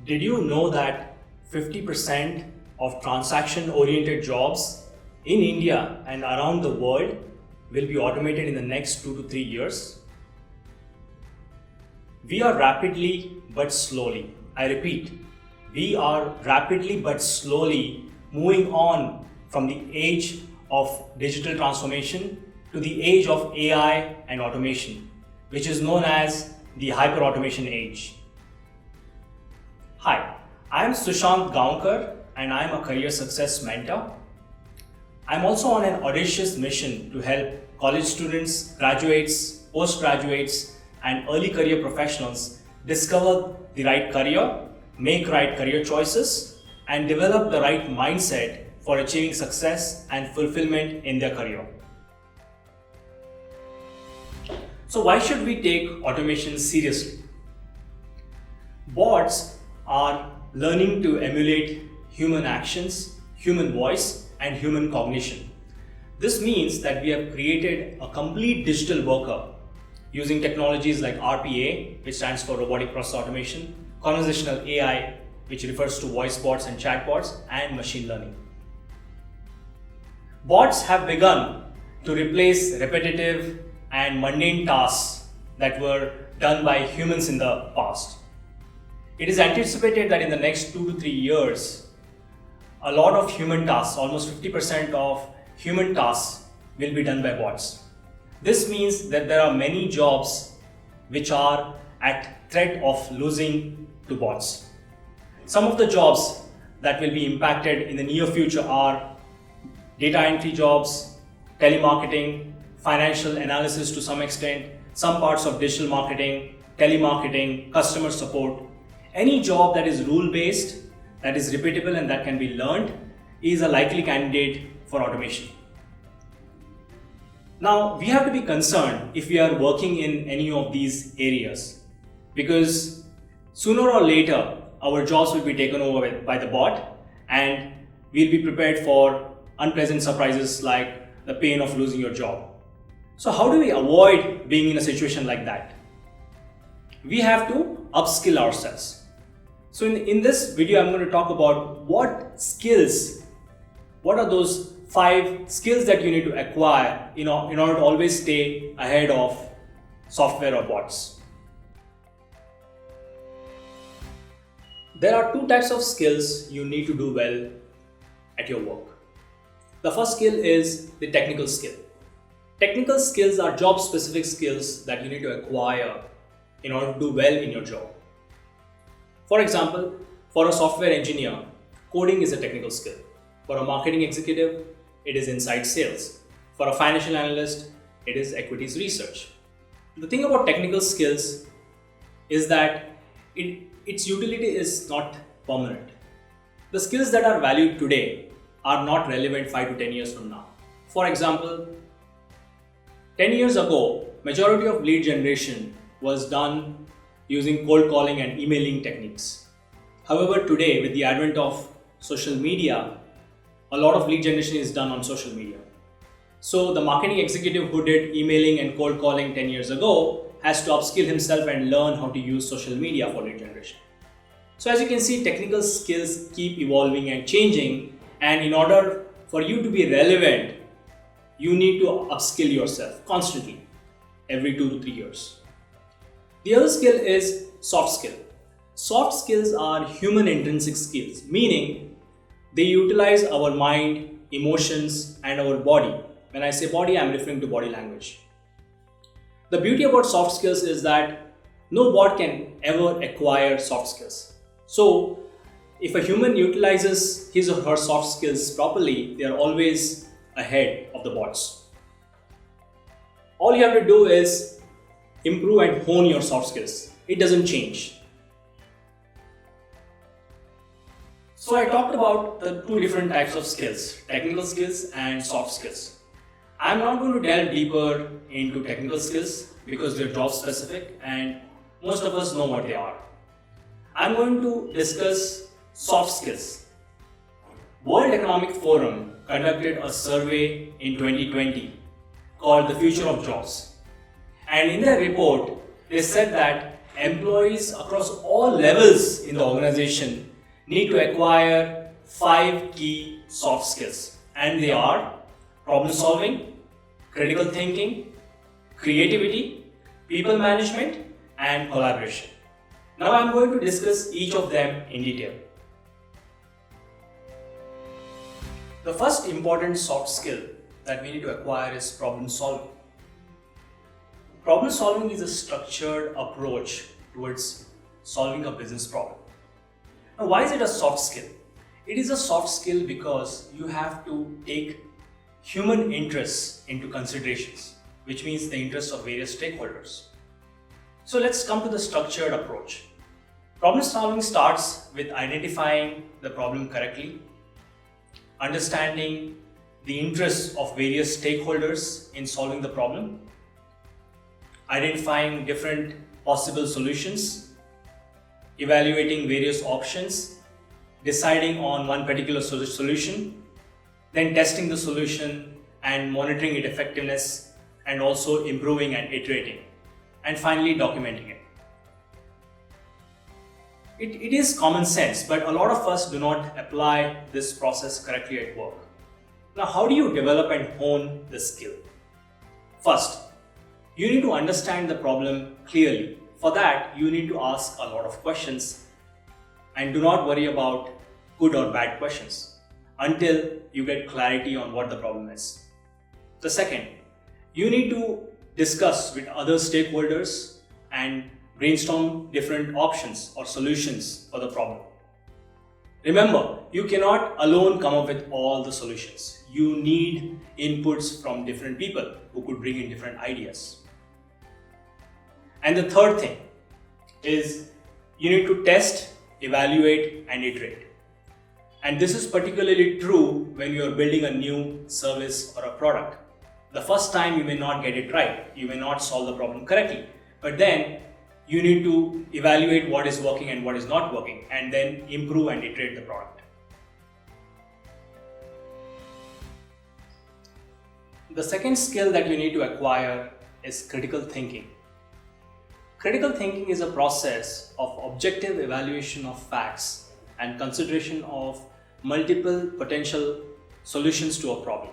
Did you know that 50% of transaction-oriented jobs in India and around the world will be automated in the next 2 to 3 years? We are rapidly but slowly, I repeat, we are rapidly but slowly moving on from the age of digital transformation to the age of AI and automation, which is known as the hyper-automation age. Hi, I am Sushant Gaonkar and I am a career success mentor. I am also on an audacious mission to help college students, graduates, postgraduates, and early career professionals discover the right career, make right career choices, and develop the right mindset for achieving success and fulfillment in their career. So why should we take automation seriously? Bots are learning to emulate human actions, human voice, and human cognition. This means that we have created a complete digital worker using technologies like RPA, which stands for Robotic Process Automation, conversational AI, which refers to voice bots and chatbots, and machine learning. Bots have begun to replace repetitive and mundane tasks that were done by humans in the past. It is anticipated that in the next 2 to 3 years, a lot of human tasks, almost 50% of human tasks, will be done by bots. This means that there are many jobs which are at threat of losing to bots. Some of the jobs that will be impacted in the near future are data entry jobs, telemarketing, financial analysis to some extent, some parts of digital marketing, telemarketing, customer support. Any job that is rule-based, that is repeatable and that can be learned is a likely candidate for automation. Now, we have to be concerned if we are working in any of these areas, because sooner or later our jobs will be taken over by the bot and we'll be prepared for unpleasant surprises like the pain of losing your job. So how do we avoid being in a situation like that? We have to upskill ourselves. So in this video, I'm going to talk about what are those 5 skills that you need to acquire in order to always stay ahead of software or bots. There are 2 types of skills you need to do well at your work. The first skill is the technical skill. Technical skills are job-specific skills that you need to acquire in order to do well in your job. For example, for a software engineer, coding is a technical skill. For a marketing executive, it is inside sales. For a financial analyst, it is equities research. The thing about technical skills is that its utility is not permanent. The skills that are valued today are not relevant 5 to 10 years from now. For example, 10 years ago, majority of lead generation was done using cold calling and emailing techniques. However, today with the advent of social media, a lot of lead generation is done on social media. So the marketing executive who did emailing and cold calling 10 years ago has to upskill himself and learn how to use social media for lead generation. So as you can see, technical skills keep evolving and changing, and in order for you to be relevant, you need to upskill yourself constantly, every 2 to 3 years. The other skill is soft skill. Soft skills are human intrinsic skills, meaning they utilize our mind, emotions, and our body. When I say body, I'm referring to body language. The beauty about soft skills is that no bot can ever acquire soft skills. So, if a human utilizes his or her soft skills properly, they are always ahead of the bots. All you have to do is improve and hone your soft skills. It doesn't change. So I talked about the 2 different types of skills, technical skills and soft skills. I'm not going to delve deeper into technical skills because they're job specific and most of us know what they are. I'm going to discuss soft skills. World Economic Forum conducted a survey in 2020 called The Future of Jobs. And in their report, they said that employees across all levels in the organization need to acquire 5 key soft skills, and they are problem solving, critical thinking, creativity, people management, and collaboration. Now I'm going to discuss each of them in detail. The first important soft skill that we need to acquire is problem solving. Problem solving is a structured approach towards solving a business problem. Now, why is it a soft skill? It is a soft skill because you have to take human interests into considerations, which means the interests of various stakeholders. So let's come to the structured approach. Problem solving starts with identifying the problem correctly, understanding the interests of various stakeholders in solving the problem, identifying different possible solutions, evaluating various options, deciding on one particular solution, then testing the solution and monitoring its effectiveness, and also improving and iterating, and finally documenting it. It is common sense, but a lot of us do not apply this process correctly at work. Now, how do you develop and hone this skill? First, you need to understand the problem clearly. For that, you need to ask a lot of questions, and do not worry about good or bad questions until you get clarity on what the problem is. The second, you need to discuss with other stakeholders and brainstorm different options or solutions for the problem. Remember, you cannot alone come up with all the solutions. You need inputs from different people who could bring in different ideas. And the third thing is you need to test, evaluate, and iterate. And this is particularly true when you are building a new service or a product. The first time you may not get it right, you may not solve the problem correctly, but then you need to evaluate what is working and what is not working, and then improve and iterate the product. The second skill that you need to acquire is critical thinking. Critical thinking is a process of objective evaluation of facts and consideration of multiple potential solutions to a problem.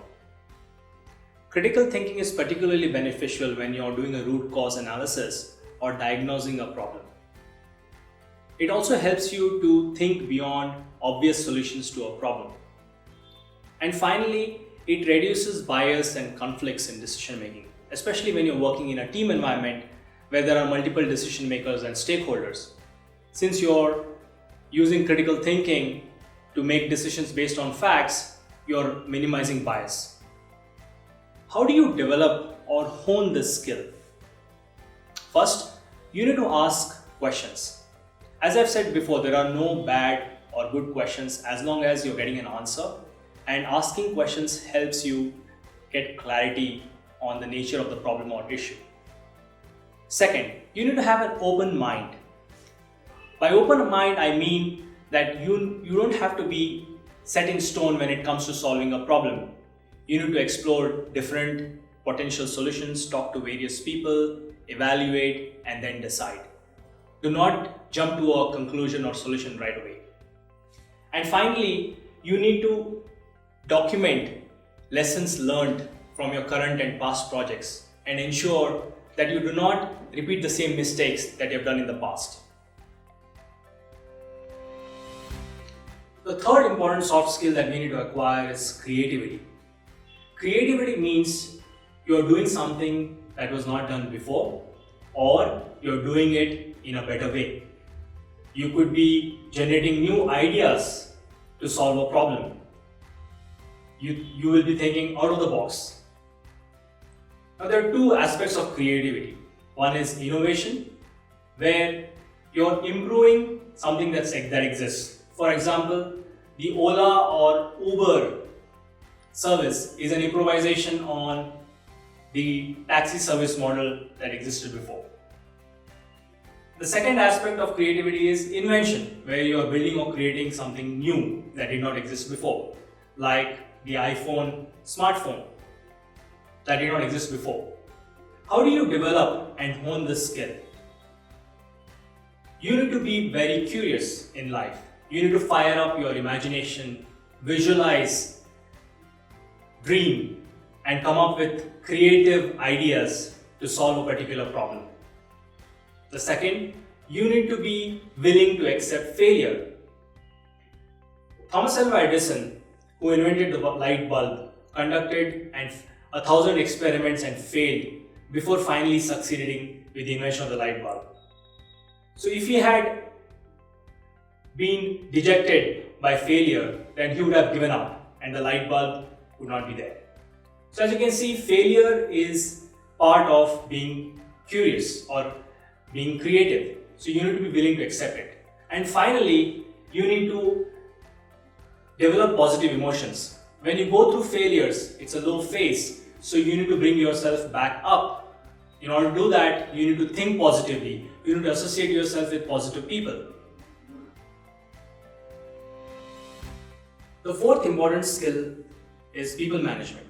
Critical thinking is particularly beneficial when you are doing a root cause analysis or diagnosing a problem. It also helps you to think beyond obvious solutions to a problem. And finally, it reduces bias and conflicts in decision making, especially when you're working in a team environment where there are multiple decision makers and stakeholders. Since you're using critical thinking to make decisions based on facts, you're minimizing bias. How do you develop or hone this skill? First, you need to ask questions. As I've said before, there are no bad or good questions as long as you're getting an answer, and asking questions helps you get clarity on the nature of the problem or issue. Second, you need to have an open mind. By open mind, I mean that you don't have to be set in stone when it comes to solving a problem. You need to explore different potential solutions, talk to various people, evaluate, and then decide. Do not jump to a conclusion or solution right away. And finally, you need to document lessons learned from your current and past projects and ensure that you do not repeat the same mistakes that you have done in the past. The third important soft skill that we need to acquire is creativity. Creativity means you are doing something that was not done before, or you're doing it in a better way. You could be generating new ideas to solve a problem. You will be thinking out of the box. Now, there are two aspects of creativity. One is innovation, where you're improving something that exists. For example, the Ola or Uber service is an improvisation on the taxi service model that existed before. The second aspect of creativity is invention, where you are building or creating something new that did not exist before, like the iPhone smartphone that did not exist before. How do you develop and hone this skill? You need to be very curious in life. You need to fire up your imagination, visualize, dream, and come up with creative ideas to solve a particular problem. The second, you need to be willing to accept failure. Thomas Alva Edison, who invented the light bulb, conducted 1,000 experiments and failed before finally succeeding with the invention of the light bulb. So if he had been dejected by failure, then he would have given up and the light bulb would not be there. So as you can see, failure is part of being curious or being creative. So you need to be willing to accept it. And finally, you need to develop positive emotions. When you go through failures, it's a low phase. So you need to bring yourself back up. In order to do that, you need to think positively. You need to associate yourself with positive people. The fourth important skill is people management.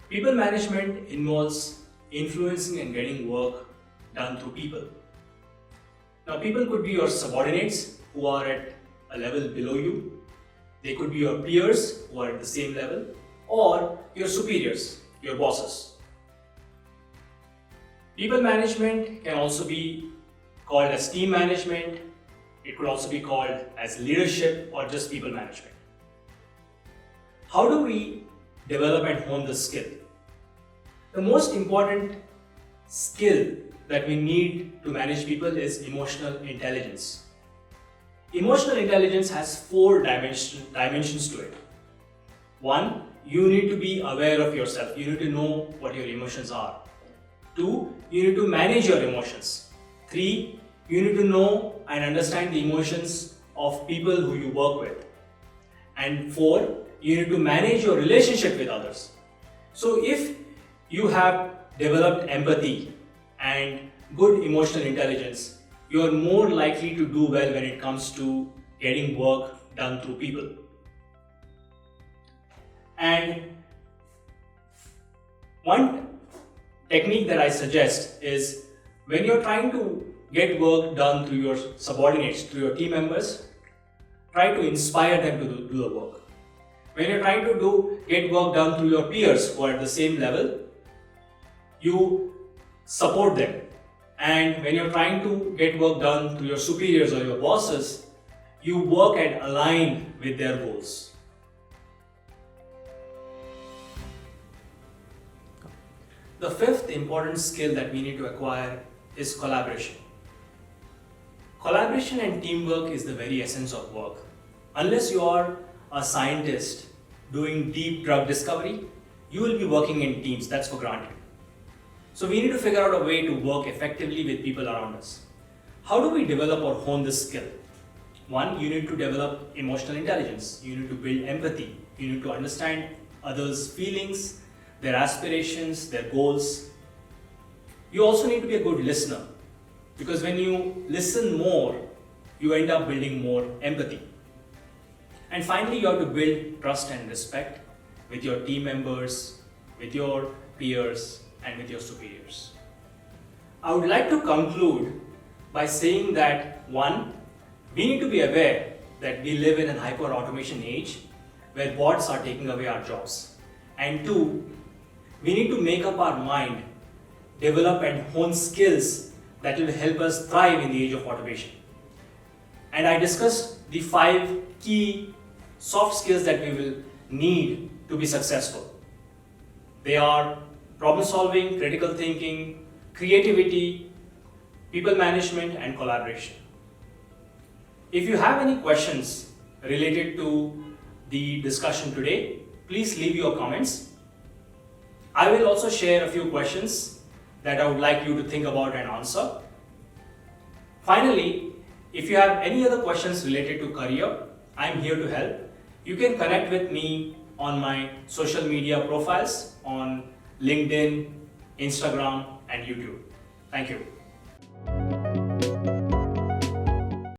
People management involves influencing and getting work done through people. Now, people could be your subordinates who are at a level below you. They could be your peers who are at the same level, or your superiors, your bosses. People management can also be called as team management. It could also be called as leadership or just people management. How do we develop and hone this skill? The most important skill that we need to manage people is emotional intelligence. Emotional intelligence has four dimensions to it. One, you need to be aware of yourself. You need to know what your emotions are. Two, you need to manage your emotions. Three, you need to know and understand the emotions of people who you work with. And four, you need to manage your relationship with others. So if you have developed empathy and good emotional intelligence, you are more likely to do well when it comes to getting work done through people. And one technique that I suggest is when you're trying to get work done through your subordinates, through your team members, try to inspire them to do the work. When you're trying to get work done through your peers who are at the same level, you support them. And when you're trying to get work done through your superiors or your bosses, you work and align with their goals. The fifth important skill that we need to acquire is collaboration. Collaboration and teamwork is the very essence of work. Unless you are a scientist doing deep drug discovery, you will be working in teams, that's for granted. So we need to figure out a way to work effectively with people around us. How do we develop or hone this skill? One, you need to develop emotional intelligence. You need to build empathy. You need to understand others' feelings, their aspirations, their goals. You also need to be a good listener, because when you listen more, you end up building more empathy. And finally, you have to build trust and respect with your team members, with your peers, and with your superiors. I would like to conclude by saying that one, we need to be aware that we live in a hyper-automation age where bots are taking away our jobs. And two, we need to make up our mind, develop and hone skills that will help us thrive in the age of automation. And I discussed the 5 key soft skills that we will need to be successful. They are problem solving, critical thinking, creativity, people management, and collaboration. If you have any questions related to the discussion today, please leave your comments. I will also share a few questions that I would like you to think about and answer. Finally, if you have any other questions related to career, I am here to help. You can connect with me on my social media profiles on LinkedIn, Instagram, and YouTube. Thank you.